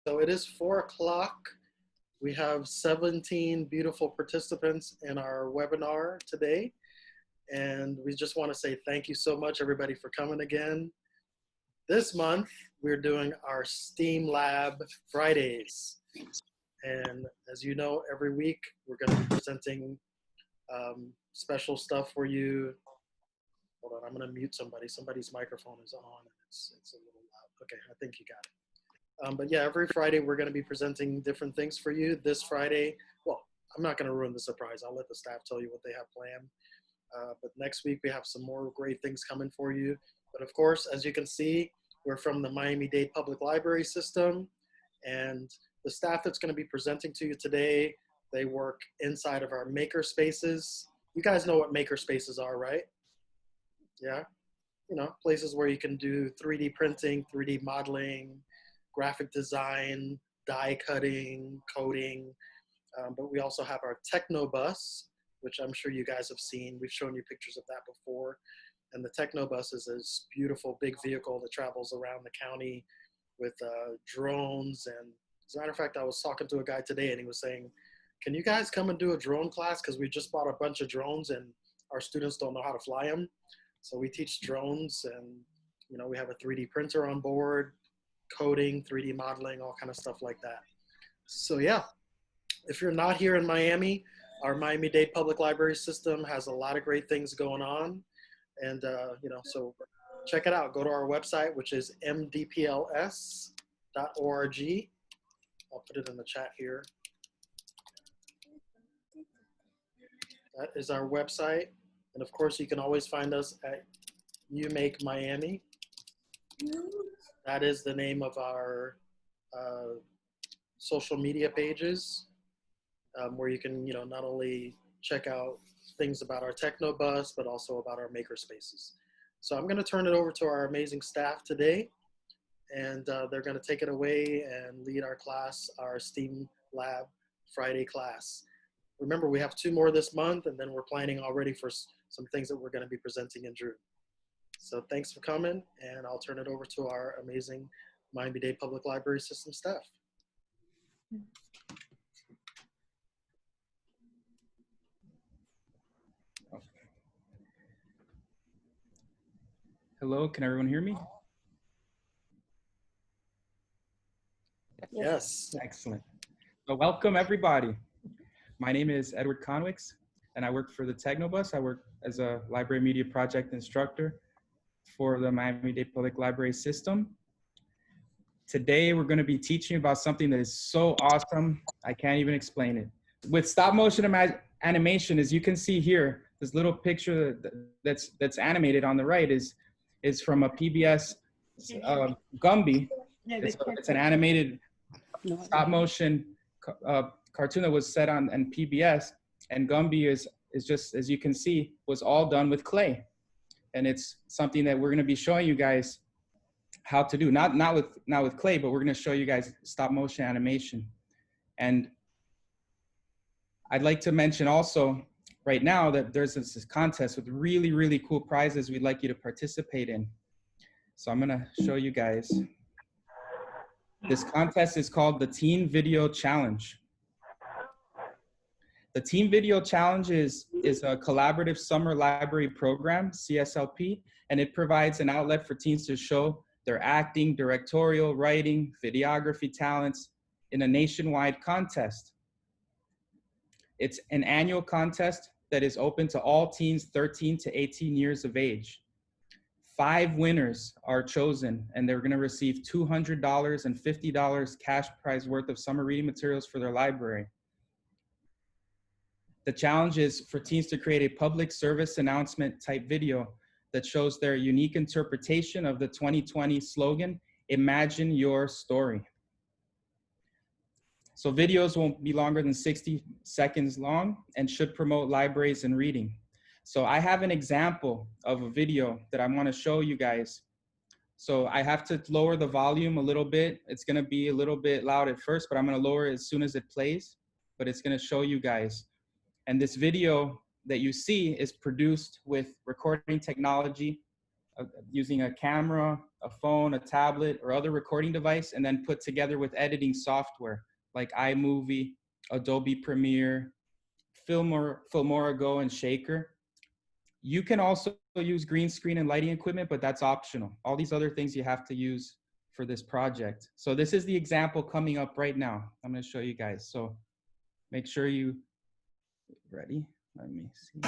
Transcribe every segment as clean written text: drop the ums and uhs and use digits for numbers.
So it is 4 o'clock. We have 17 beautiful participants in our webinar today. And we just want to say thank you so much, everybody, for coming again. This month, we're doing our STEAM Lab Fridays. And as you know, every week, we're going to be presenting special stuff for you. Hold on, I'm going to mute somebody. Somebody's microphone is on. It's a little loud. Okay, I think you got it. But yeah, every Friday we're going to be presenting different things for you. This Friday, well, I'm not going to ruin the surprise. I'll let the staff tell you what they have planned. But next week we have some more great things coming for you. But of course, as you can see, we're from the Miami-Dade Public Library System. And the staff that's going to be presenting to you today, they work inside of our maker spaces. You guys know what maker spaces are, right? Yeah, you know, places where you can do 3D printing, 3D modeling, graphic design, die cutting, coding. But we also have our Techno Bus, which I'm sure you guys have seen. We've shown you pictures of that before. And the Techno Bus is this beautiful big vehicle that travels around the county with drones. And as a matter of fact, I was talking to a guy today and he was saying, can you guys come and do a drone class? Because we just bought a bunch of drones and our students don't know how to fly them. So we teach drones and, you know, we have a 3D printer on board, coding, 3D modeling, all kind of stuff like that. So yeah, if you're not here in Miami, our Miami-Dade Public Library System has a lot of great things going on. And, you know, so check it out. Go to our website, which is mdpls.org. I'll put it in the chat here. That is our website. And of course, you can always find us at You Make Miami. That is the name of our social media pages, where you can, you know, not only check out things about our Techno Bus, but also about our maker spaces. So I'm going to turn it over to our amazing staff today, and they're going to take it away and lead our class, our STEAM Lab Friday class. Remember, we have 2 more this month, and then we're planning already for some things that we're going to be presenting in June. So thanks for coming, and I'll turn it over to our amazing Miami-Dade Public Library System staff. Hello, can everyone hear me? Yes. Excellent. So welcome everybody. My name is Edward Conwicks, and I work for the Technobus. I work as a library media project instructor for the Miami-Dade Public Library System. Today, we're going to be teaching about something that is so awesome, I can't even explain it. With stop motion animation, as you can see here, this little picture that's animated on the right is from a PBS Gumby. It's an animated stop motion cartoon that was set on PBS, and Gumby is just, as you can see, was all done with clay. And it's something that we're going to be showing you guys how to do, not with clay, but we're going to show you guys stop motion animation. And I'd like to mention also right now that there's this contest with really, really cool prizes we'd like you to participate in. So I'm going to show you guys. This contest is called the Teen Video Challenge. The Teen Video Challenge is a collaborative summer library program, CSLP, and it provides an outlet for teens to show their acting, directorial, writing, videography talents in a nationwide contest. It's an annual contest that is open to all teens 13 to 18 years of age. 5 winners are chosen, and they're going to receive $200 and $50 cash prize worth of summer reading materials for their library. The challenge is for teens to create a public service announcement type video that shows their unique interpretation of the 2020 slogan, "Imagine Your Story." So videos won't be longer than 60 seconds long and should promote libraries and reading. So I have an example of a video that I want to show you guys. So I have to lower the volume a little bit. It's going to be a little bit loud at first, but I'm going to lower it as soon as it plays, but it's going to show you guys. And this video that you see is produced with recording technology using a camera, a phone, a tablet, or other recording device, and then put together with editing software like iMovie, Adobe Premiere, Filmora Go, and Shaker. You can also use green screen and lighting equipment, but that's optional. All these other things you have to use for this project. So this is the example coming up right now. I'm going to show you guys. So make sure you ready. Let me see.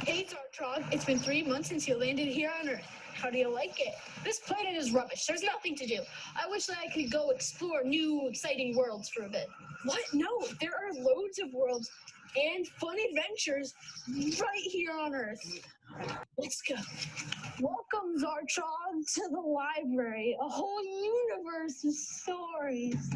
Hey, Zartrog. It's been 3 months since you landed here on Earth. How do you like it? This planet is rubbish. There's nothing to do. I wish that I could go explore new, exciting worlds for a bit. What? No, there are loads of worlds and fun adventures right here on Earth. Let's go. Welcome, Zartrog, to the library. A whole universe of stories.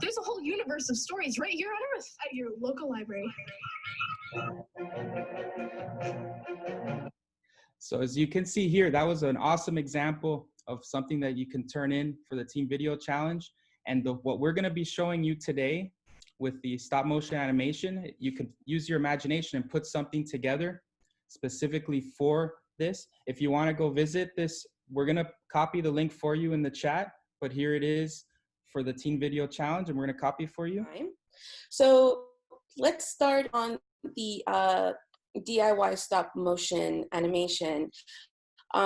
There's a whole universe of stories right here on Earth at your local library. So as you can see here, that was an awesome example of something that you can turn in for the Team Video Challenge. And what we're going to be showing you today with the stop motion animation, you can use your imagination and put something together specifically for this. If you want to go visit this, we're going to copy the link for you in the chat, but here it is for the Team Video Challenge, and we're going to copy for you. So let's start on the DIY stop motion animation.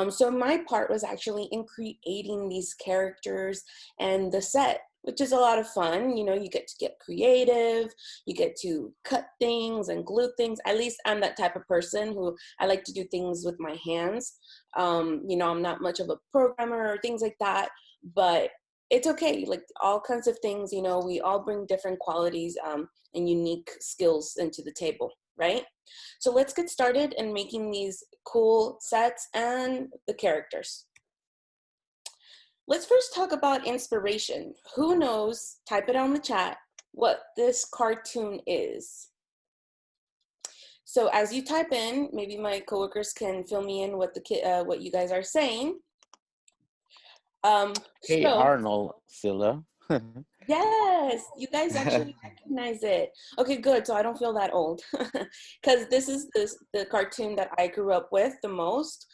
So my part was actually in creating these characters and the set, which is a lot of fun. You know, you get to get creative, you get to cut things and glue things. At least I'm that type of person who I like to do things with my hands. You know, I'm not much of a programmer or things like that, but it's okay. Like all kinds of things, you know, we all bring different qualities and unique skills into the table, right? So let's get started in making these cool sets and the characters. Let's first talk about inspiration. Who knows, type it on the chat, what this cartoon is. So as you type in, maybe my coworkers can fill me in what what you guys are saying. Hey, Arnold, Scylla. Yes, you guys actually recognize it. Okay, good. So I don't feel that old because this is the cartoon that I grew up with the most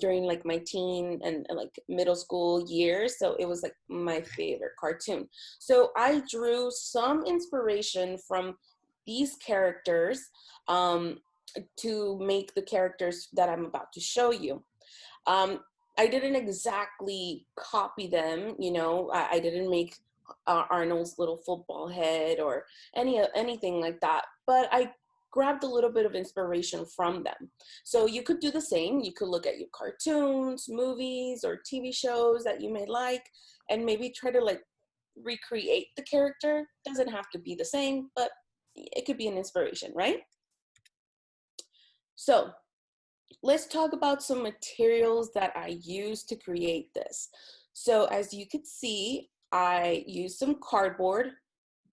during like my teen and like middle school years. So it was like my favorite cartoon. So I drew some inspiration from these characters to make the characters that I'm about to show you. I didn't exactly copy them, you know, I didn't make Arnold's little football head or anything like that, but I grabbed a little bit of inspiration from them. So you could do the same. You could look at your cartoons, movies, or TV shows that you may like, and maybe try to like recreate the character. Doesn't have to be the same, but it could be an inspiration, right? So let's talk about some materials that I used to create this. So as you could see, I used some cardboard.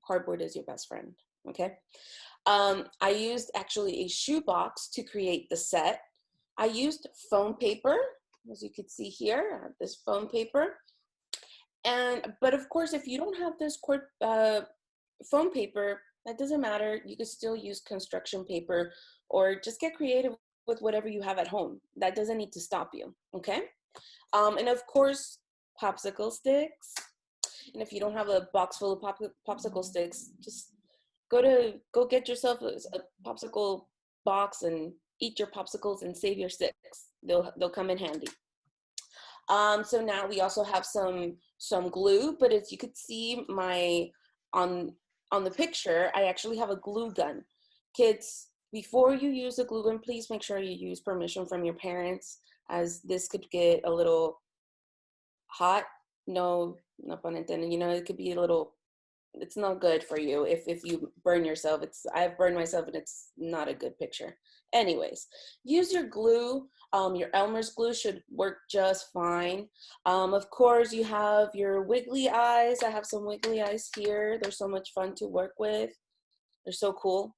Cardboard is your best friend, okay? I used actually a shoebox to create the set. I used foam paper, as you could see here, I have this foam paper. But of course, if you don't have this foam paper, that doesn't matter. You could still use construction paper or just get creative with whatever you have at home. That doesn't need to stop you, okay? And of course, popsicle sticks. And if you don't have a box full of popsicle sticks, just go get yourself a popsicle box and eat your popsicles and save your sticks. They'll come in handy. So now we also have some glue, but as you could see on the picture, I actually have a glue gun. Kids, before you use a glue gun, please make sure you use permission from your parents, as this could get a little hot. No pun intended. You know, it could be a little, it's not good for you if you burn yourself. I've burned myself and it's not a good picture. Anyways, use your glue. Your Elmer's glue should work just fine. Of course, you have your wiggly eyes. I have some wiggly eyes here. They're so much fun to work with. They're so cool.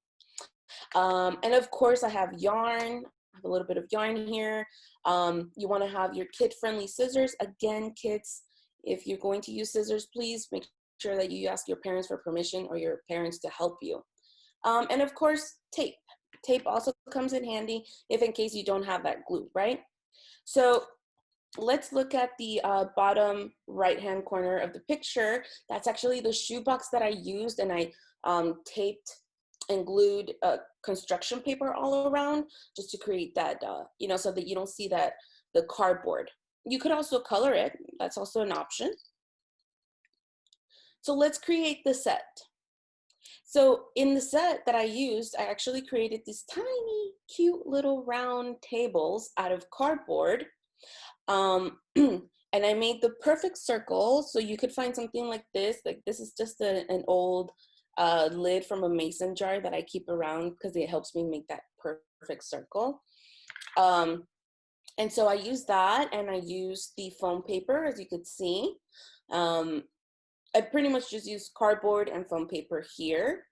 And of course, I have yarn. I have a little bit of yarn here. You want to have your kid-friendly scissors. Again, kids, If you're going to use scissors, please make sure that you ask your parents for permission or your parents to help you. And of course, tape. Tape also comes in handy if in case you don't have that glue, right? So let's look at the bottom right-hand corner of the picture. That's actually the shoebox that I used, and I taped and glued construction paper all around just to create that, you know, so that you don't see that the cardboard. You could also color it. That's also an option. So let's create the set. So in the set that I used, I actually created these tiny, cute little round tables out of cardboard. And I made the perfect circle. So you could find something like this. Like this is just an old lid from a mason jar that I keep around because it helps me make that perfect circle. And so I used that, and I used the foam paper, as you could see. I pretty much just used cardboard and foam paper here.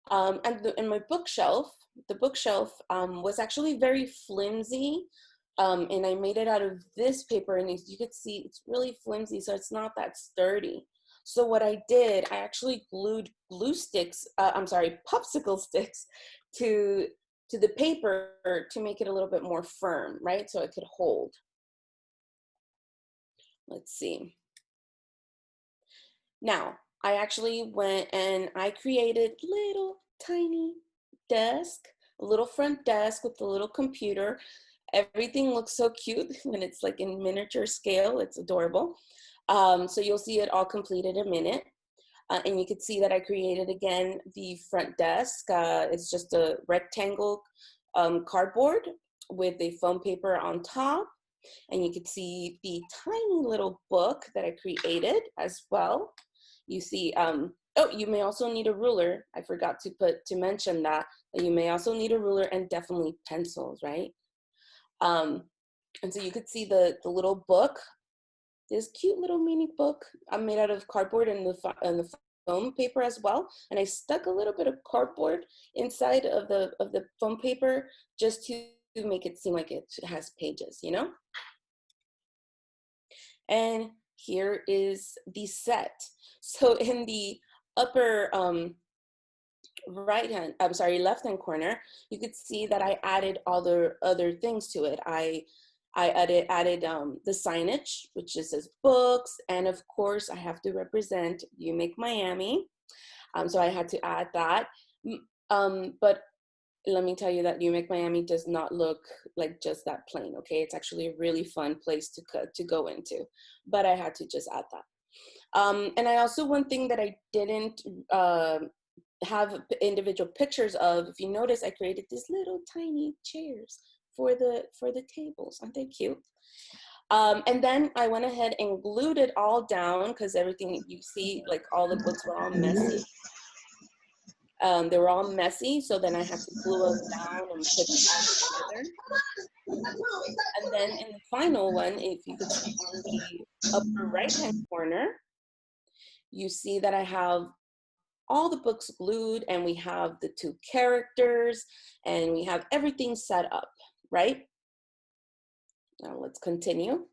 And my bookshelf, the bookshelf was actually very flimsy. And I made it out of this paper, and as you could see, it's really flimsy, so it's not that sturdy. So what I did, I actually glued popsicle sticks to the paper to make it a little bit more firm, right? So it could hold. Let's see. Now, I actually went and I created little tiny desk, a little front desk with a little computer. Everything looks so cute when it's like in miniature scale. It's adorable. So you'll see it all completed in a minute. And you can see that I created, again, the front desk. It's just a rectangle cardboard with a foam paper on top. And you can see the tiny little book that I created as well. You see, oh, you may also need a ruler. I forgot to mention that you may also need a ruler and definitely pencils, right? And so you could see the little book, this cute little mini book. I'm made out of cardboard and the foam paper as well. And I stuck a little bit of cardboard inside of the foam paper just to make it seem like it has pages, you know? And here is the set. So in the upper left-hand corner, you could see that I added other things to it. I added the signage, which just says books, and of course I have to represent You Make Miami. So I had to add that. But let me tell you that You Make Miami does not look like just that plain, okay? It's actually a really fun place to go into, but I had to just add that. And I also, one thing that I didn't have individual pictures of, if you notice, I created these little tiny chairs for the tables. Aren't they cute? And then I went ahead and glued it all down because everything you see, like all the books were all messy. They were all messy, so then I had to glue them down and put them all together. And then in the final one, if you could see on the upper right-hand corner, you see that I have all the books glued, and we have the two characters, and we have everything set up, right? Now let's continue.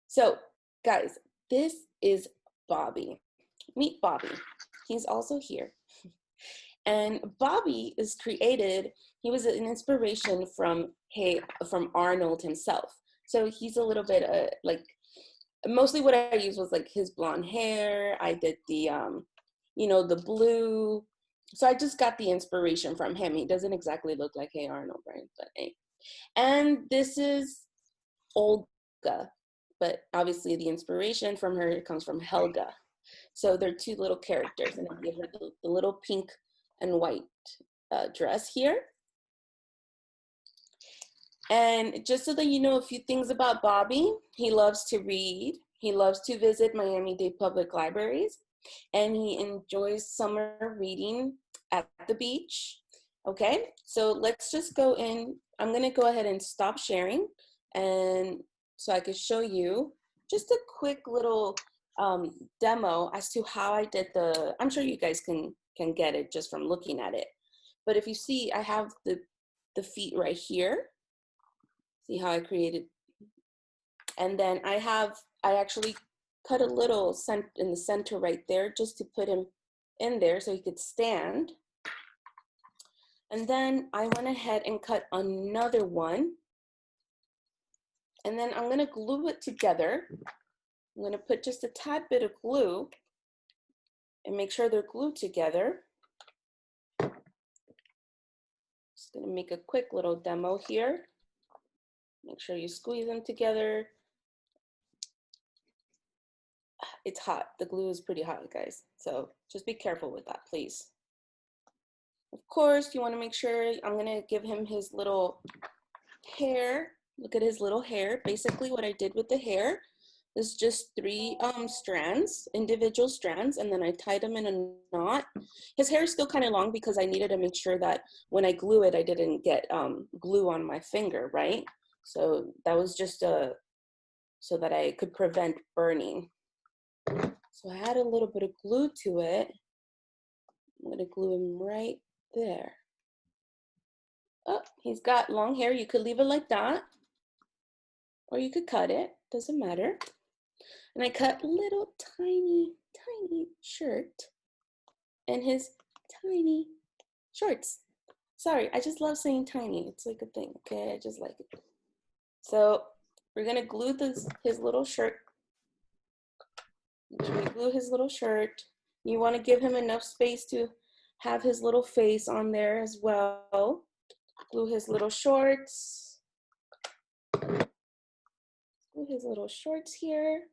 So guys, this is Bobby. Meet Bobby. He's also here. And Bobby is created, he was an inspiration from Arnold himself. So he's a little bit like, mostly what I used was like his blonde hair. I did the, you know, the blue. So I just got the inspiration from him. He doesn't exactly look like Hey Arnold, right? But hey. And this is Olga, but obviously the inspiration from her comes from Helga. So they're two little characters, and I give her the little pink and white dress here. And just so that you know a few things about Bobby, he loves to read. He loves to visit Miami-Dade public libraries, and he enjoys summer reading at the beach. Okay, so let's just go in. I'm gonna go ahead and stop sharing, and so I could show you just a quick little demo as to how I did I'm sure you guys can get it just from looking at it. But if you see, I have the feet right here. See how I created? And then I actually cut a little in the center right there just to put him in there so he could stand. And then I went ahead and cut another one. And then I'm gonna glue it together. I'm gonna put just a tad bit of glue and make sure they're glued together. Just gonna make a quick little demo here. Make sure you squeeze them together. It's hot, the glue is pretty hot, guys. So just be careful with that, please. Of course, you wanna make sure, I'm gonna give him his little hair. Look at his little hair. Basically what I did with the hair is just 3 strands, individual strands, and then I tied them in a knot. His hair is still kind of long because I needed to make sure that when I glue it, I didn't get glue on my finger, right? So that was just so that I could prevent burning. So I had a little bit of glue to it. I'm gonna glue him right there. Oh, he's got long hair. You could leave it like that, or you could cut it, doesn't matter. And I cut little tiny shirt and his tiny shorts. Sorry, I just love saying tiny. It's like a thing, okay? I just like it. So we're gonna glue his little shirt. Make sure you glue his little shirt. You wanna give him enough space to have his little face on there as well. Glue his little shorts. Glue his little shorts here.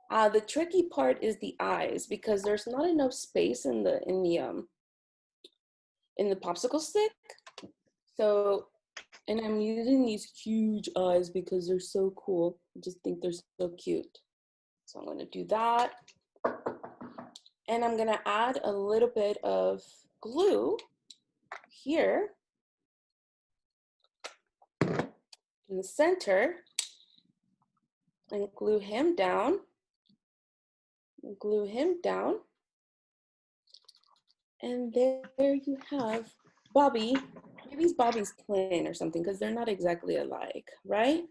The tricky part is the eyes because there's not enough space in the popsicle stick. So, and I'm using these huge eyes because they're so cool. I just think they're so cute. So I'm gonna do that. And I'm gonna add a little bit of glue here in the center and glue him down. Glue him down. And there you have Bobby. Maybe it's Bobby's twin or something because they're not exactly alike, right?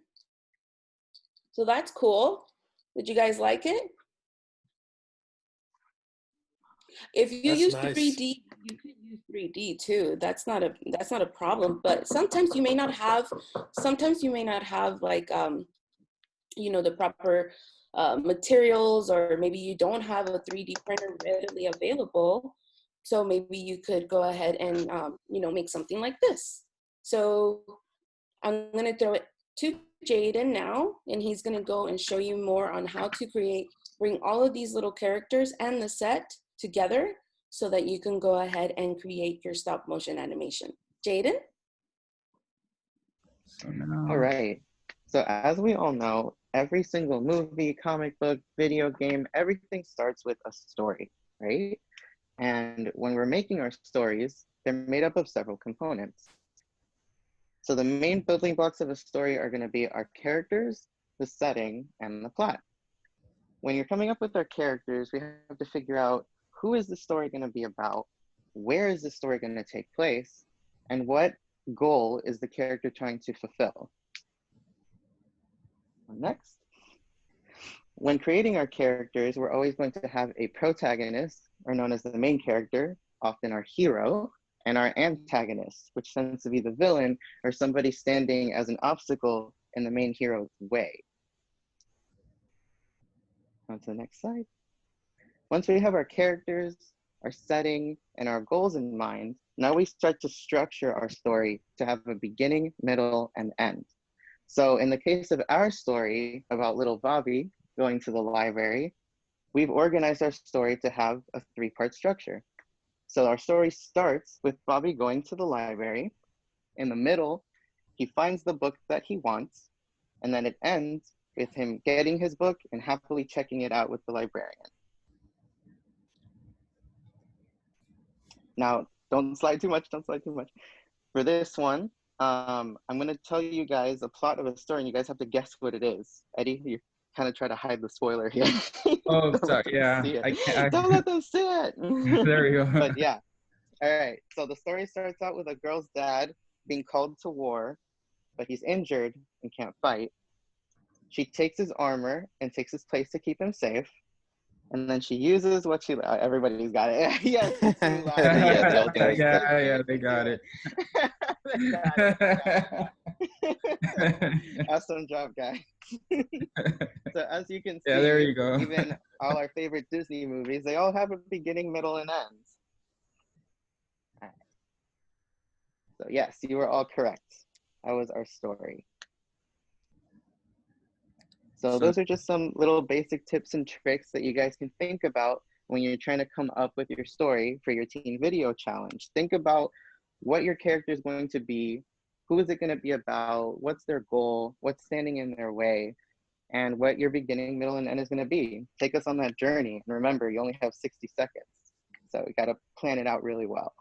So that's cool. Did you guys like it? If you use nice. 3D, you could use 3D too. That's not a problem. But sometimes you may not have like you know, the proper materials, or maybe you don't have a 3D printer readily available. So maybe you could go ahead and, you know, make something like this. So I'm gonna throw it to Jaden now, and he's gonna go and show you more on how to bring all of these little characters and the set together so that you can go ahead and create your stop motion animation. Jaden? So now, All right. So as we all know, every single movie, comic book, video game, everything starts with a story, right? And when we're making our stories, they're made up of several components. So the main building blocks of a story are going to be our characters, the setting, and the plot. When you're coming up with our characters, we have to figure out who is the story going to be about, where is the story going to take place, and what goal is the character trying to fulfill. Next. When creating our characters, we're always going to have a protagonist, or known as the main character, often our hero, and our antagonist, which tends to be the villain or somebody standing as an obstacle in the main hero's way. On to the next slide. Once we have our characters, our setting, and our goals in mind, now we start to structure our story to have a beginning, middle, and end. So in the case of our story about little Bobby going to the library, we've organized our story to have a 3-part structure. So our story starts with Bobby going to the library. In the middle, he finds the book that he wants, and then it ends with him getting his book and happily checking it out with the librarian. Now, don't slide too much, don't slide too much. For this one, I'm gonna tell you guys a plot of a story and you guys have to guess what it is. Eddie, you kind of try to hide the spoiler here. oh, sorry, yeah, I can't. Don't let them see it. There we go. But yeah, all right. So the story starts out with a girl's dad being called to war, but he's injured and can't fight. She takes his armor and takes his place to keep him safe. And then she uses what she, everybody's got it. Yes, it's too loud. Yeah, the ultimate Yeah, step. yeah, they got it. They got it. Awesome job, guys. So as you can see, Yeah, there you go. even all our favorite Disney movies, they all have a beginning, middle, and end. All right. So yes, you were all correct. That was our story. So those are just some little basic tips and tricks that you guys can think about when you're trying to come up with your story for your teen video challenge. Think about what your character is going to be, who is it going to be about, what's their goal, what's standing in their way, and what your beginning, middle, and end is going to be. Take us on that journey. And remember, you only have 60 seconds. So you got to plan it out really well.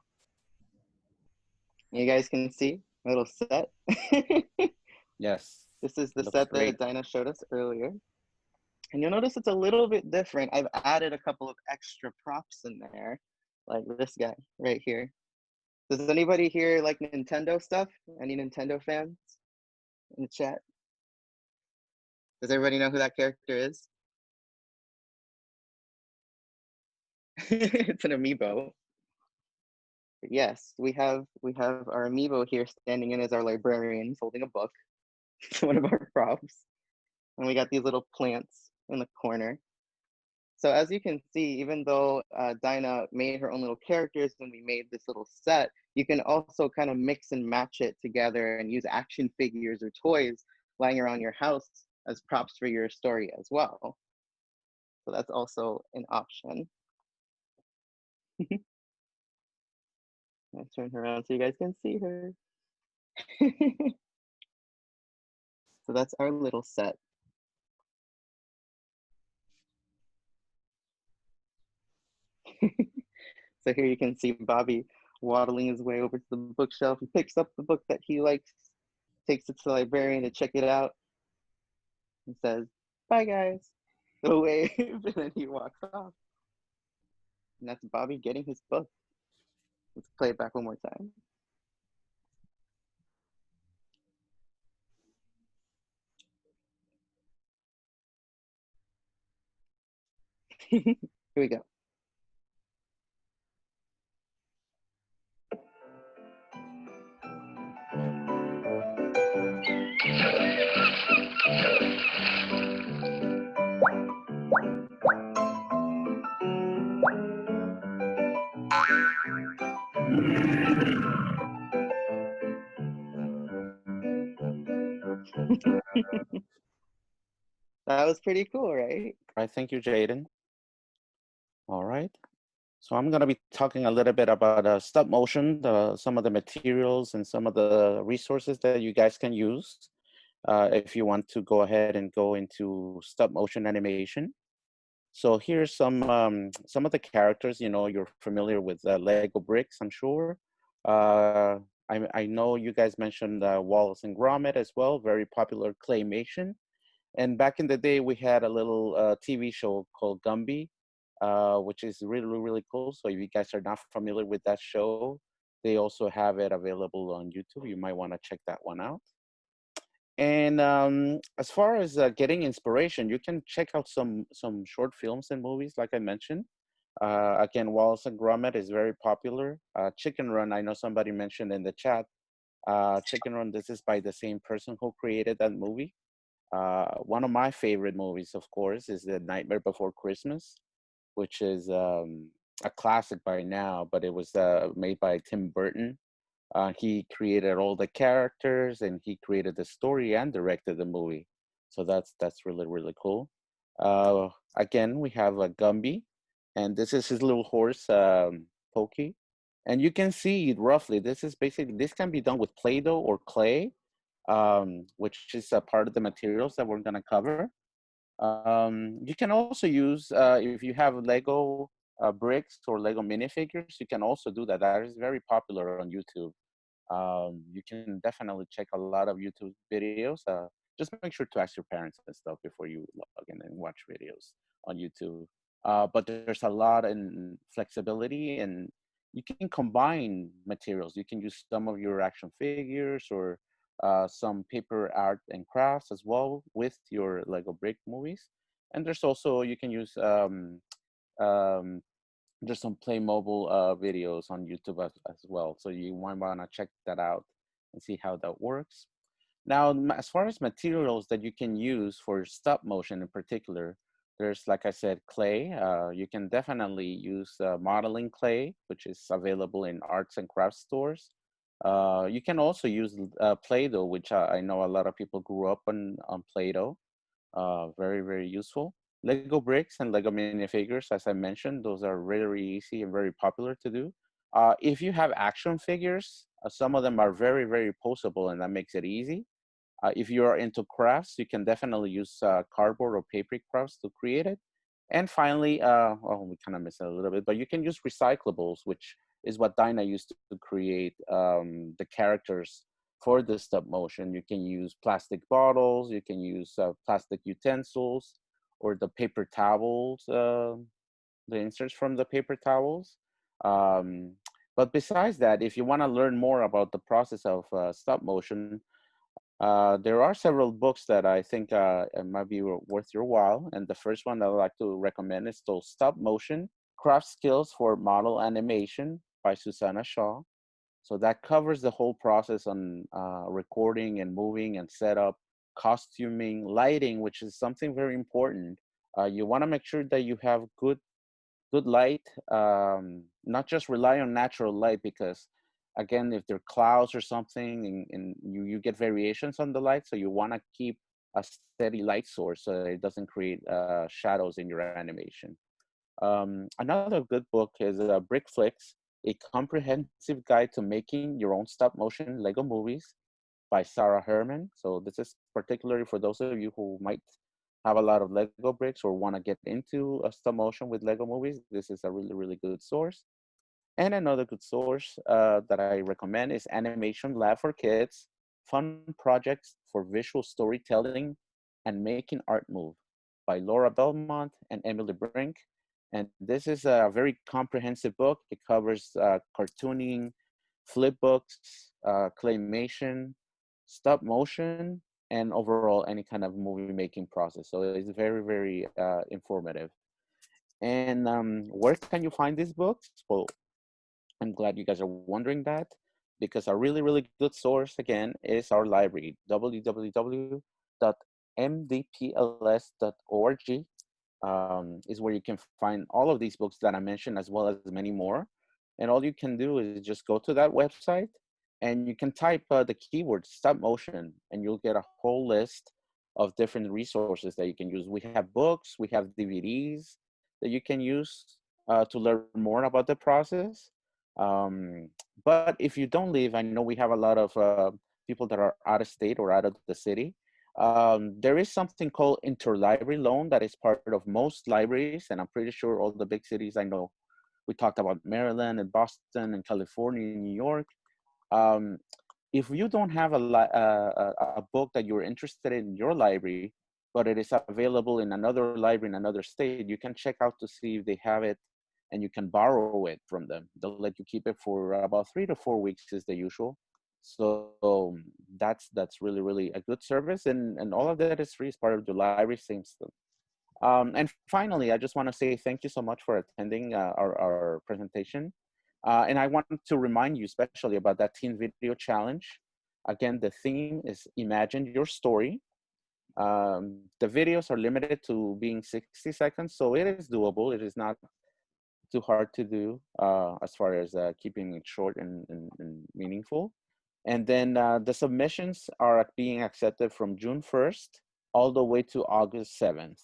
You guys can see a little set. Yes. This is the Looks set great. that Dinah showed us earlier. And you'll notice it's a little bit different. I've added a couple of extra props in there, like this guy right here. Does anybody here like Nintendo stuff? Any Nintendo fans in the chat? Does everybody know who that character is? It's an Amiibo. But yes, we have our Amiibo here standing in as our librarians holding a book. It's one of our props. And we got these little plants in the corner. So as you can see, even though Dinah made her own little characters and we made this little set, you can also kind of mix and match it together and use action figures or toys lying around your house as props for your story as well. So that's also an option. I'll turn her around so you guys can see her. So that's our little set. So here you can see Bobby waddling his way over to the bookshelf. He picks up the book that he likes, takes it to the librarian to check it out, and says, "Bye, guys." So wave, and then he walks off. And that's Bobby getting his book. Let's play it back one more time. Here we go. That was pretty cool, right? All right, thank you, Jaden. All right. So I'm going to be talking a little bit about stop motion, some of the materials and some of the resources that you guys can use if you want to go ahead and go into stop motion animation. So here's some of the characters. You know, you're familiar with Lego bricks, I'm sure. I know you guys mentioned Wallace and Gromit as well, very popular claymation. And back in the day, we had a little TV show called Gumby, which is really, really cool. So if you guys are not familiar with that show, they also have it available on YouTube. You might want to check that one out. And as far as getting inspiration, you can check out some short films and movies, like I mentioned. Again, Wallace and Gromit is very popular. Chicken Run, I know somebody mentioned in the chat. Chicken Run, this is by the same person who created that movie. One of my favorite movies, of course, is The Nightmare Before Christmas, which is a classic by now, but it was made by Tim Burton. He created all the characters and he created the story and directed the movie. So that's really, really cool. Again, we have a Gumby, and this is his little horse, Pokey. And you can see roughly, this can be done with Play-Doh or clay, which is a part of the materials that we're gonna cover. You can also use, if you have Lego bricks or Lego minifigures, you can also do that. That is very popular on YouTube. You can definitely check a lot of YouTube videos. Just make sure to ask your parents and stuff before you log in and watch videos on YouTube. But there's a lot in flexibility, and you can combine materials. You can use some of your action figures or some paper art and crafts as well with your Lego brick movies. And there's also, you can use um, there's some Play Mobile videos on YouTube as well. So you might want to check that out and see how that works. Now, as far as materials that you can use for stop motion in particular, there's, like I said, clay. You can definitely use modeling clay, which is available in arts and crafts stores. You can also use Play-Doh, which I know a lot of people grew up on Play-Doh. Very, very useful. Lego bricks and Lego minifigures, as I mentioned, those are very easy and very popular to do. If you have action figures, some of them are very, very postable, and that makes it easy. If you are into crafts, you can definitely use cardboard or paper crafts to create it. And finally, oh, we kind of missed it a little bit, but you can use recyclables, which is what Dinah used to create the characters for the stop motion. You can use plastic bottles, you can use plastic utensils, or the paper towels, the inserts from the paper towels. Um, but besides that, if you want to learn more about the process of stop motion, there are several books that I think it might be worth your while. And the first one that I'd like to recommend is the Stop Motion Craft Skills for Model Animation by Susanna Shaw. So that covers the whole process on recording and moving and setup, costuming, lighting, which is something very important. You want to make sure that you have good light, not just rely on natural light, because again, if there are clouds or something and you get variations on the light, so you want to keep a steady light source so that it doesn't create shadows in your animation. Another good book is Brick Flicks, a comprehensive guide to making your own stop motion Lego movies by Sarah Herman. So this is particularly for those of you who might have a lot of Lego bricks or want to get into a stop motion with Lego movies. This is a really, really good source. And another good source that I recommend is Animation Lab for Kids, Fun Projects for Visual Storytelling and Making Art Move by Laura Belmont and Emily Brink. And this is a very comprehensive book. It covers cartooning, flip books, claymation, stop motion, and overall any kind of movie making process. So it's very, very informative. And where can you find these books? Well, I'm glad you guys are wondering that, because a really, really good source, again, is our library, www.mdpls.org. Is where you can find all of these books that I mentioned, as well as many more. And all you can do is just go to that website and you can type the keyword stop motion, and you'll get a whole list of different resources that you can use. We have books, we have DVDs that you can use to learn more about the process. Um, but if you don't live, I know we have a lot of people that are out of state or out of the city. There is something called Interlibrary Loan that is part of most libraries, and I'm pretty sure all the big cities. I know we talked about Maryland and Boston and California and New York. Um, if you don't have a book that you're interested in your library, but it is available in another library in another state, you can check out to see if they have it, and you can borrow it from them. They'll let you keep it for about 3 to 4 weeks is the usual. So that's really, really a good service, and all of that is free as part of the library system. And finally, I just want to say thank you so much for attending our presentation. And I want to remind you especially about that teen video challenge. Again, the theme is Imagine Your Story. The videos are limited to being 60 seconds, so it is doable. It is not too hard to do as far as keeping it short and meaningful. And then the submissions are being accepted from June 1st all the way to August 7th.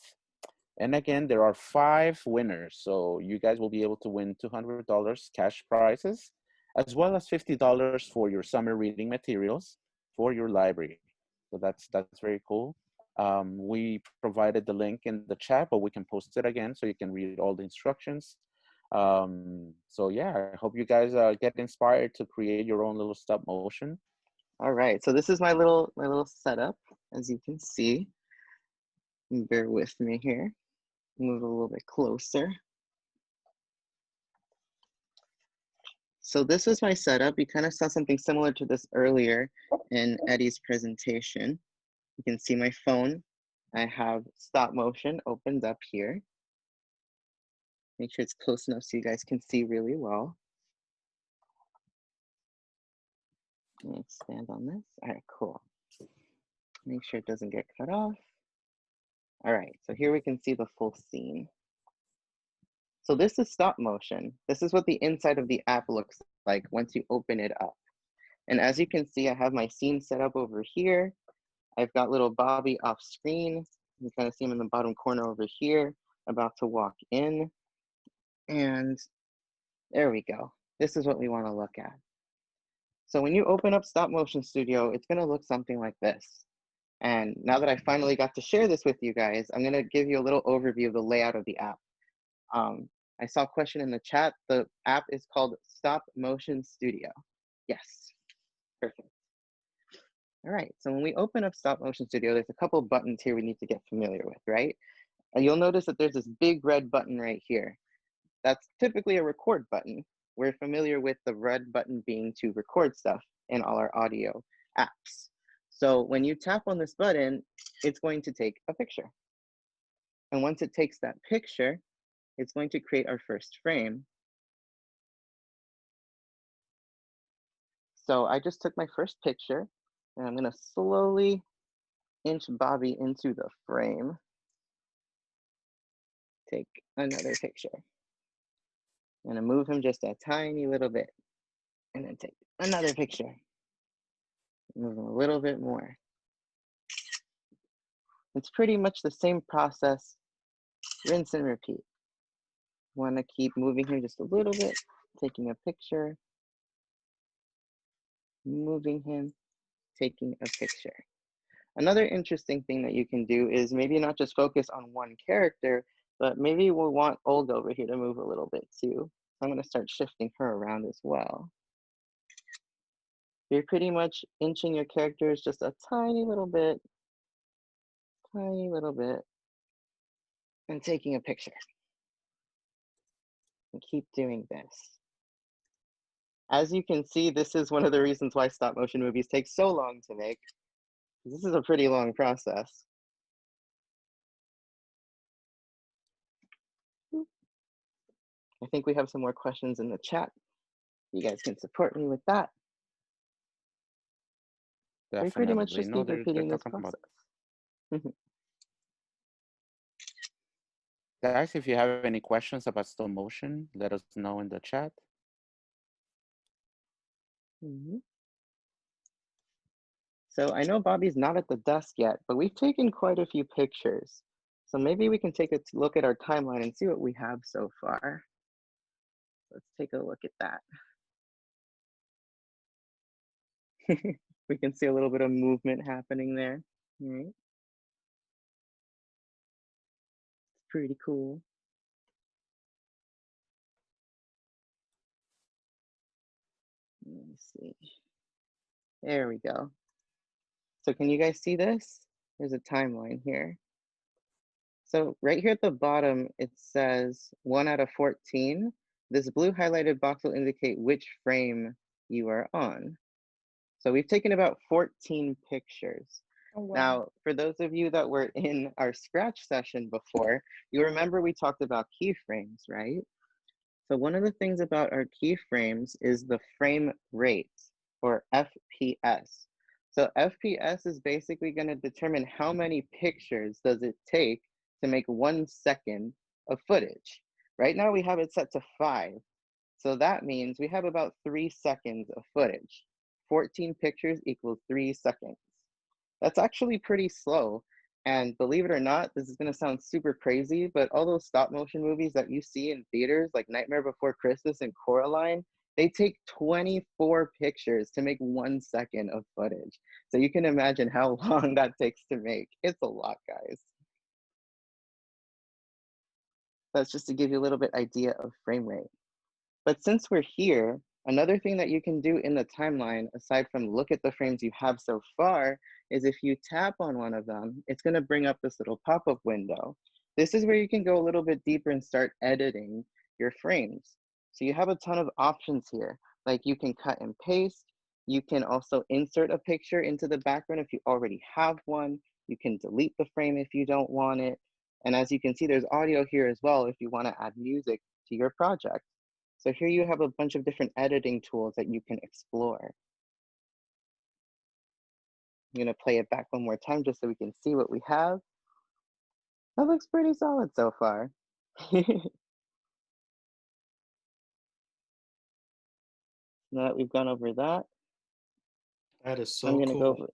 And again, there are 5 winners. So you guys will be able to win $200 cash prizes, as well as $50 for your summer reading materials for your library. So that's very cool. We provided the link in the chat, but we can post it again so you can read all the instructions. So yeah, I hope you guys get inspired to create your own little stop motion. All right, so this is my little setup, as you can see. Bear with me here. Move a little bit closer. So this is my setup. You kind of saw something similar to this earlier in Eddie's presentation. You can see my phone. I have stop motion opened up here. Make sure it's close enough so you guys can see really well. Let me expand on this. All right, cool. Make sure it doesn't get cut off. All right, so here we can see the full scene. So this is stop motion. This is what the inside of the app looks like once you open it up. And as you can see, I have my scene set up over here. I've got little Bobby off screen. You kind of see him in the bottom corner over here, about to walk in. And there we go. This is what we want to look at. So when you open up Stop Motion Studio, it's going to look something like this. And now that I finally got to share this with you guys, I'm going to give you a little overview of the layout of the app. I saw a question in the chat. The app is called Stop Motion Studio. Yes, perfect. All right, so when we open up Stop Motion Studio, there's a couple buttons here we need to get familiar with, right? And you'll notice that there's this big red button right here. That's typically a record button. We're familiar with the red button being to record stuff in all our audio apps. So when you tap on this button, it's going to take a picture. And once it takes that picture, it's going to create our first frame. So I just took my first picture, and I'm going to slowly inch Bobby into the frame. Take another picture. I'm going to move him just a tiny little bit, and then take another picture. Move him a little bit more. It's pretty much the same process, rinse and repeat. Want to keep moving here just a little bit, taking a picture, moving him, taking a picture. Another interesting thing that you can do is maybe not just focus on one character, but maybe we'll want Olga over here to move a little bit too. I'm going to start shifting her around as well. You're pretty much inching your characters just a tiny little bit, and taking a picture. And keep doing this. As you can see, this is one of the reasons why stop motion movies take so long to make. This is a pretty long process. I think we have some more questions in the chat. You guys can support me with that. Definitely. We pretty much just No, keep repeating this talking about process. Guys, if you have any questions about stop motion, let us know in the chat. So I know Bobby's not at the desk yet, but we've taken quite a few pictures. So maybe we can take a look at our timeline and see what we have so far. Let's take a look at that. We can see a little bit of movement happening there. All right. It's pretty cool. Let me see. There we go. So can you guys see this? There's a timeline here. So right here at the bottom, it says 1 out of 14. This blue highlighted box will indicate which frame you are on. So we've taken about 14 pictures. Oh, wow. Now, for those of you that were in our Scratch session before, you remember we talked about keyframes, right? So one of the things about our keyframes is the frame rate, or FPS. So FPS is basically going to determine how many pictures does it take to make 1 second of footage. Right now we have it set to 5. So that means we have about 3 seconds of footage. 14 pictures equals 3 seconds. That's actually pretty slow. And believe it or not, this is going to sound super crazy, but all those stop motion movies that you see in theaters, like Nightmare Before Christmas and Coraline, they take 24 pictures to make 1 second of footage. So you can imagine how long that takes to make. It's a lot, guys. That's just to give you a little bit idea of frame rate. But since we're here, another thing that you can do in the timeline, aside from look at the frames you have so far, is if you tap on one of them, it's going to bring up this little pop-up window. This is where you can go a little bit deeper and start editing your frames. So you have a ton of options here. Like you can cut and paste. You can also insert a picture into the background if you already have one. You can delete the frame if you don't want it. And as you can see, there's audio here as well if you want to add music to your project. So here you have a bunch of different editing tools that you can explore. I'm gonna play it back one more time just so we can see what we have. That looks pretty solid so far. Now that we've gone over that, That is I'm so gonna go cool. over,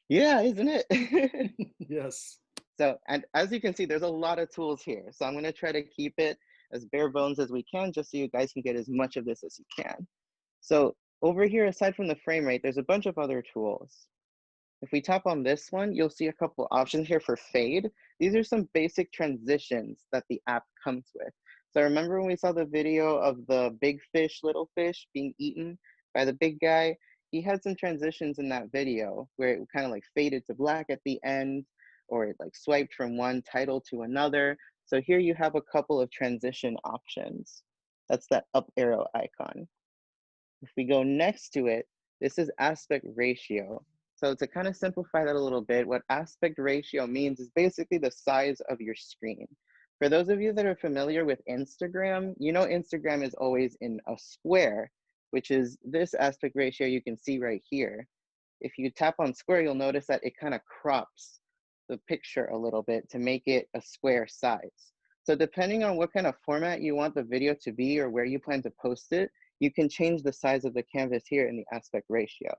yeah, isn't it? Yes. So, and as you can see, there's a lot of tools here. So I'm gonna try to keep it as bare bones as we can, just so you guys can get as much of this as you can. So over here, aside from the frame rate, there's a bunch of other tools. If we tap on this one, you'll see a couple options here for fade. These are some basic transitions that the app comes with. So remember when we saw the video of the big fish, little fish being eaten by the big guy? He had some transitions in that video where it kind of like faded to black at the end, or it like swiped from one title to another. So here you have a couple of transition options. That's that up arrow icon. If we go next to it, this is aspect ratio. So to kind of simplify that a little bit, what aspect ratio means is basically the size of your screen. For those of you that are familiar with Instagram, you know Instagram is always in a square, which is this aspect ratio you can see right here. If you tap on square, you'll notice that it kind of crops the picture a little bit to make it a square size. So depending on what kind of format you want the video to be or where you plan to post it, you can change the size of the canvas here in the aspect ratio.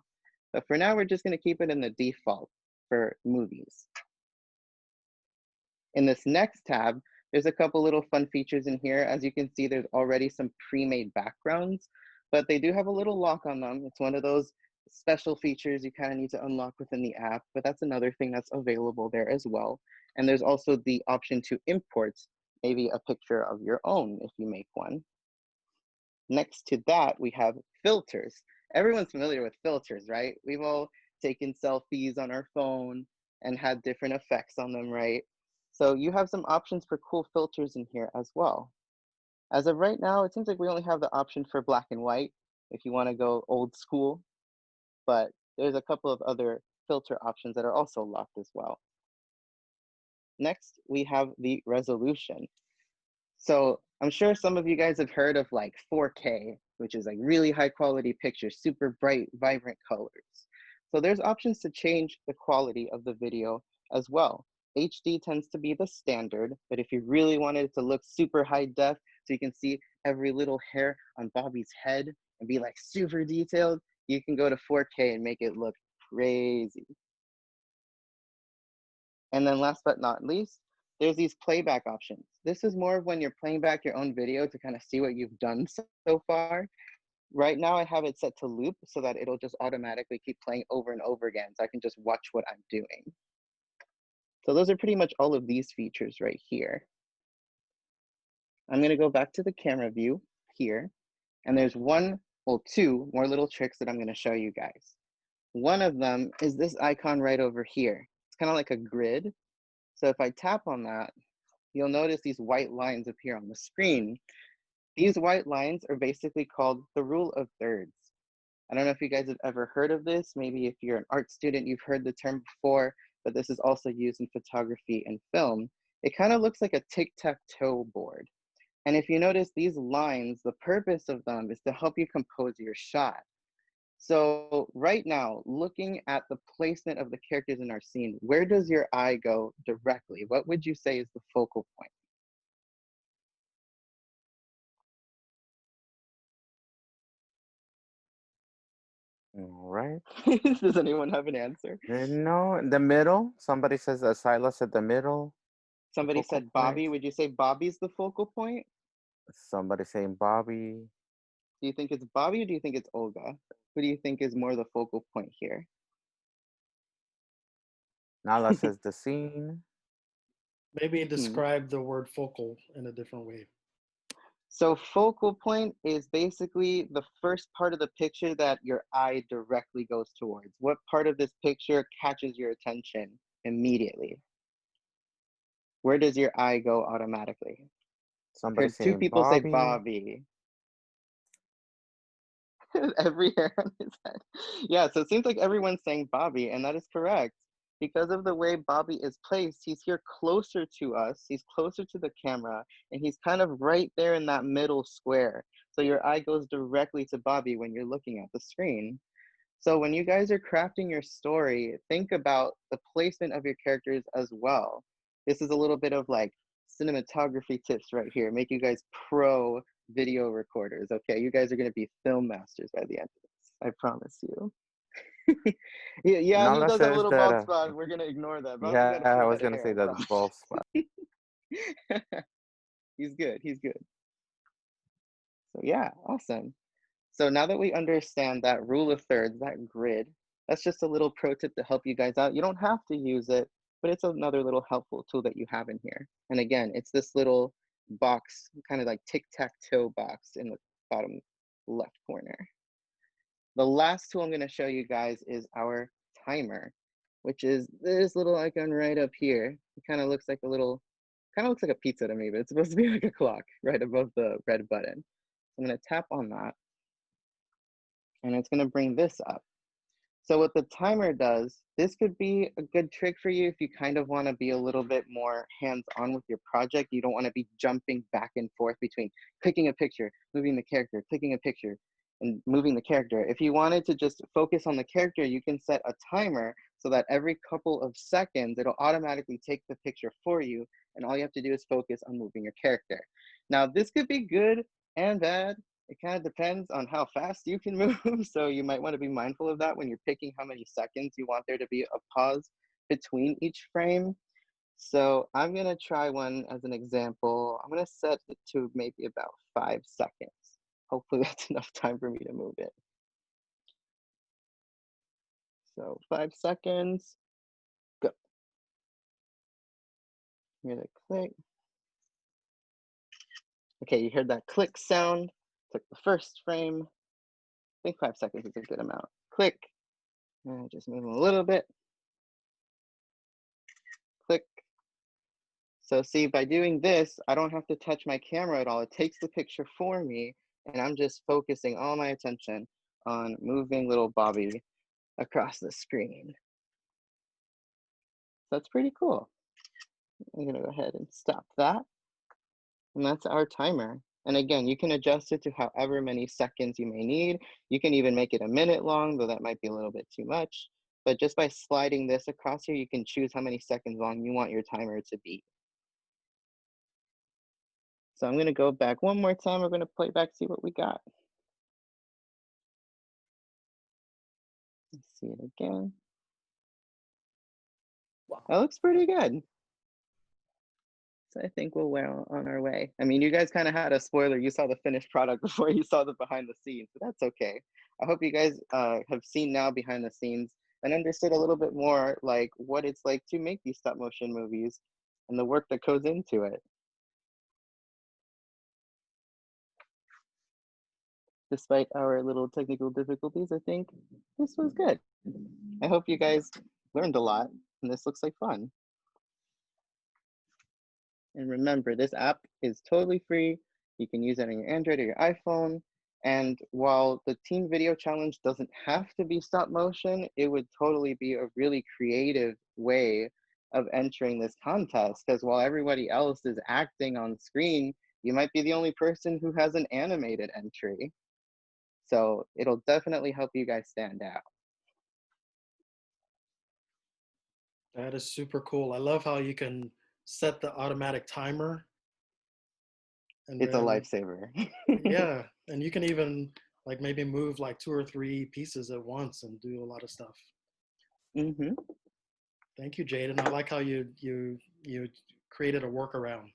But for now, we're just gonna keep it in the default for movies. In this next tab, there's a couple little fun features in here. As you can see, there's already some pre-made backgrounds, but they do have a little lock on them. It's one of those special features you kind of need to unlock within the app, but that's another thing that's available there as well. And there's also the option to import maybe a picture of your own if you make one. Next to that, we have filters. Everyone's familiar with filters, right? We've all taken selfies on our phone and had different effects on them, right? So you have some options for cool filters in here as well. As of right now, it seems like we only have the option for black and white if you want to go old school, but there's a couple of other filter options that are also locked as well. Next, we have the resolution. So I'm sure some of you guys have heard of like 4K, which is like really high quality pictures, super bright, vibrant colors. So there's options to change the quality of the video as well. HD tends to be the standard, but if you really wanted it to look super high def, so you can see every little hair on Bobby's head and be like super detailed, you can go to 4K and make it look crazy. And then last but not least, there's these playback options. This is more of when you're playing back your own video to kind of see what you've done so far. Right now I have it set to loop so that it'll just automatically keep playing over and over again, so I can just watch what I'm doing. So those are pretty much all of these features right here. I'm gonna go back to the camera view here, and there's two more little tricks that I'm gonna show you guys. One of them is this icon right over here. It's kind of like a grid. So if I tap on that, you'll notice these white lines appear on the screen. These white lines are basically called the rule of thirds. I don't know if you guys have ever heard of this. Maybe if you're an art student, you've heard the term before, but this is also used in photography and film. It kind of looks like a tic-tac-toe board. And if you notice these lines, the purpose of them is to help you compose your shot. So right now, looking at the placement of the characters in our scene, where does your eye go directly? What would you say is the focal point? All right. Does anyone have an answer? No, in the middle. Somebody says that Silas at the middle. Somebody Focal said Bobby. point. Would you say Bobby's the focal point? Somebody saying Bobby. Do you think it's Bobby or do you think it's Olga? Who do you think is more the focal point here? Nala says the scene. Maybe describe the word focal in a different way. So focal point is basically the first part of the picture that your eye directly goes towards. What part of this picture catches your attention immediately? Where does your eye go automatically? Somebody Heard two saying people say Bobby. Bobby. Every hair on his head. Yeah, so it seems like everyone's saying Bobby, and that is correct. Because of the way Bobby is placed, he's here closer to us, he's closer to the camera, and he's kind of right there in that middle square. So your eye goes directly to Bobby when you're looking at the screen. So when you guys are crafting your story, think about the placement of your characters as well. This is a little bit of like cinematography tips right here. Make you guys pro video recorders, okay? You guys are gonna be film masters by the end of this, I promise you. Yeah, he Nala does have a says little that, bald spot. We're gonna ignore that. Bobby's yeah, got a I full was head of gonna hair, say I that promise. bald spot. He's good, he's good. So yeah, awesome. So now that we understand that rule of thirds, that grid, that's just a little pro tip to help you guys out. You don't have to use it, but it's another little helpful tool that you have in here. And again, it's this little box, kind of like tic-tac-toe box in the bottom left corner. The last tool I'm going to show you guys is our timer, which is this little icon right up here. It kind of looks like a little, kind of looks like a pizza to me, but it's supposed to be like a clock right above the red button. So I'm going to tap on that, and it's going to bring this up. So what the timer does, this could be a good trick for you if you kind of want to be a little bit more hands-on with your project. You don't want to be jumping back and forth between clicking a picture, moving the character, clicking a picture, and moving the character. If you wanted to just focus on the character, you can set a timer so that every couple of seconds, it'll automatically take the picture for you, and all you have to do is focus on moving your character. Now, this could be good and bad. It kind of depends on how fast you can move. So you might want to be mindful of that when you're picking how many seconds you want there to be a pause between each frame. So I'm going to try one as an example. I'm going to set it to maybe about 5 seconds. Hopefully that's enough time for me to move it. So 5 seconds, go. Hear the click. Okay, you heard that click sound. Click the first frame. I think 5 seconds is a good amount. Click. And just move a little bit. Click. So see, by doing this, I don't have to touch my camera at all. It takes the picture for me, and I'm just focusing all my attention on moving little Bobby across the screen. So that's pretty cool. I'm gonna go ahead and stop that. And that's our timer. And again, you can adjust it to however many seconds you may need. You can even make it a minute long, though that might be a little bit too much. But just by sliding this across here, you can choose how many seconds long you want your timer to be. So I'm going to go back one more time. We're going to play back, see what we got. Let's see it again. That looks pretty good. So I think we're well on our way. I mean, you guys kind of had a spoiler. You saw the finished product before you saw the behind the scenes, but that's okay. I hope you guys have seen now behind the scenes and understood a little bit more like what it's like to make these stop motion movies and the work that goes into it. Despite our little technical difficulties, I think this was good. I hope you guys learned a lot, and this looks like fun. And remember, this app is totally free. You can use it on your Android or your iPhone. And while the Teen Video Challenge doesn't have to be stop motion, it would totally be a really creative way of entering this contest. Because while everybody else is acting on screen, you might be the only person who has an animated entry. So it'll definitely help you guys stand out. That is super cool. I love how you can set the automatic timer. And It's a then, lifesaver. yeah, and you can even like maybe move like 2 or 3 pieces at once and do a lot of stuff. Mm-hmm. Thank you, Jaden. I like how you created a workaround.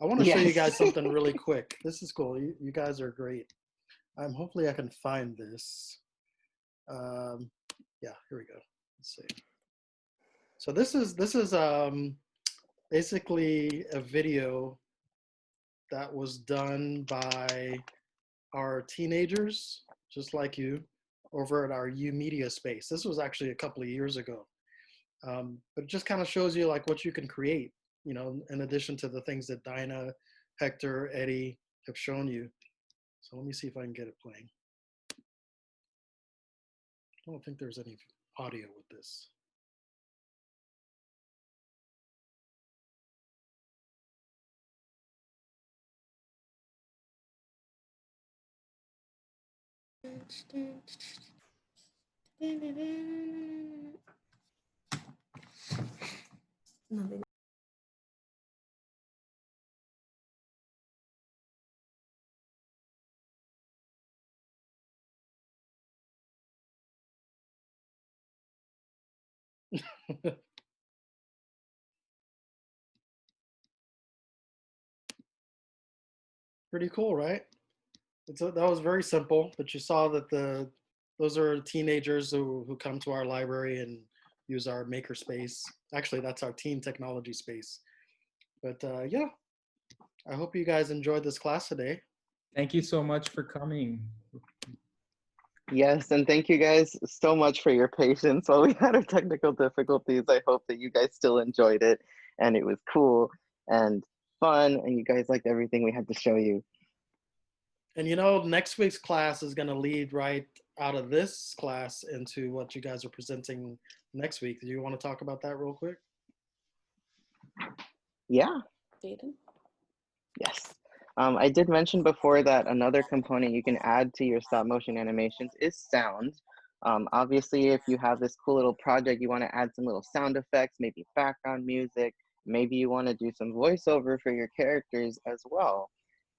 I want to show you Yes. guys something really quick. This is cool. You guys are great. Hopefully I can find this. Yeah, here we go. Let's see. So this is basically a video that was done by our teenagers, just like you, over at our U Media space. This was actually a couple of years ago. But it just kind of shows you like what you can create, you know, in addition to the things that Dinah, Hector, Eddie have shown you. So let me see if I can get it playing. I don't think there's any audio with this. Pretty cool, right? That was very simple, but you saw that those are teenagers who come to our library and use our maker space. Actually, that's our teen technology space. But yeah, I hope you guys enjoyed this class today. Thank you so much for coming. Yes, and thank you guys so much for your patience while we had our technical difficulties. I hope that you guys still enjoyed it and it was cool and fun and you guys liked everything we had to show you. And you know, next week's class is going to lead right out of this class into what you guys are presenting next week. Do you want to talk about that real quick? Yeah. Jaden? Yes. I did mention before that another component you can add to your stop motion animations is sound. Obviously, if you have this cool little project, you want to add some little sound effects, maybe background music, maybe you want to do some voiceover for your characters as well.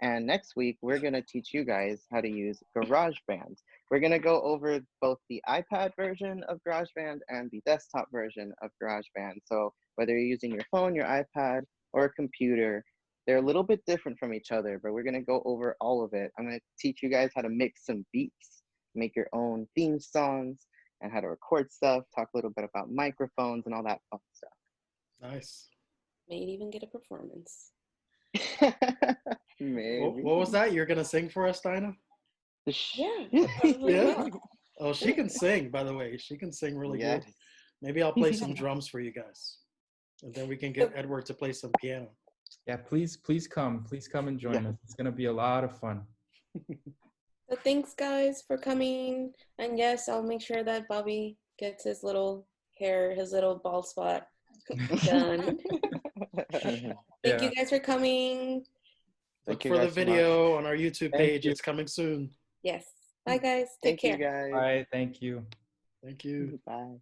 And next week, we're going to teach you guys how to use Garageband. We're going to go over both the iPad version of Garageband and the desktop version of Garageband. So whether you're using your phone, your iPad, or a computer, they're a little bit different from each other, but we're going to go over all of it. I'm going to teach you guys how to mix some beats, make your own theme songs, and how to record stuff, talk a little bit about microphones and all that fun stuff. Nice. May even get a performance. Maybe. What was that? You're going to sing for us, Dinah? Yeah, probably Yeah? will. Oh, she can sing, by the way. She can sing really Yes. good. Maybe I'll play some drums for you guys. And then we can get Edward to play some piano. Yeah, please come and join us. It's gonna be a lot of fun. So thanks guys for coming. And yes, I'll make sure that Bobby gets his little hair, his little bald spot done. Thank you guys for coming. Look Thank you for the guys so video on our YouTube Thank page. you. It's coming soon. Yes. Bye guys. Take Thank care. you guys. Bye, thank you. Thank you. Bye.